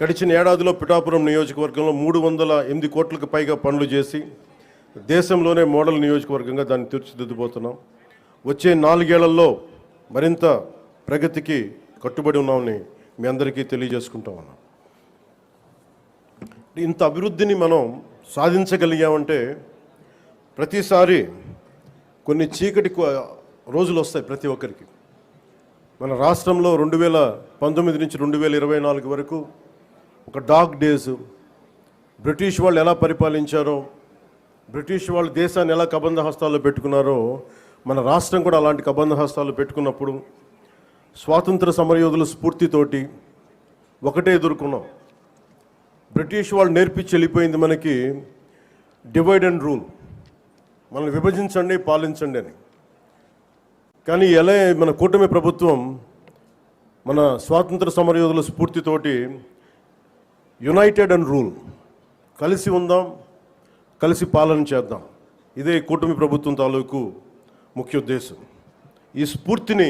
గడిచిన ఏడాదిలో పిఠాపురం నియోజకవర్గంలో 308 కోట్లకు పైగా పనులు చేసి దేశంలోనే మోడల్ నియోజకవర్గంగా దాన్ని తీర్చిదిద్దుబోతున్నాం. వచ్చే 4 ఏళ్లలో మరింత ప్రగతికి కట్టుబడి ఉన్నామని మీ అందరికీ తెలియజేసుకుంటా ఉన్నాం. ఇంత అభివృద్ధిని మనం సాధించగలిగామంటే ప్రతిసారి కొన్ని చీకటి రోజులు వస్తాయి ప్రతి ఒక్కరికి. మన రాష్ట్రంలో 2019 నుంచి 2024 వరకు ఒక డార్క్ డేస్. బ్రిటిష్ వాళ్ళు ఎలా పరిపాలించారో, బ్రిటిష్ వాళ్ళు దేశాన్ని ఎలా కబంధ హస్తాల్లో పెట్టుకున్నారో మన రాష్ట్రం కూడా అలాంటి కబంధ హస్తాలు పెట్టుకున్నప్పుడు స్వాతంత్ర సమరయోధుల స్ఫూర్తితోటి ఒకటే ఎదుర్కొన్నాం. బ్రిటిష్ వాళ్ళు నేర్పించి వెళ్ళిపోయింది మనకి డివైడ్ అండ్ రూల్, మనల్ని విభజించండి పాలించండి అని. కానీ ఎలా మన కూటమి ప్రభుత్వం మన స్వాతంత్ర సమరయోధుల స్ఫూర్తితోటి యునైటెడ్ అండ్ రూల్, కలిసి ఉందాం, కలిసి పాలన చేద్దాం, ఇదే కూటమి ప్రభుత్వం తాలూకు ముఖ్య ఉద్దేశం. ఈ స్ఫూర్తిని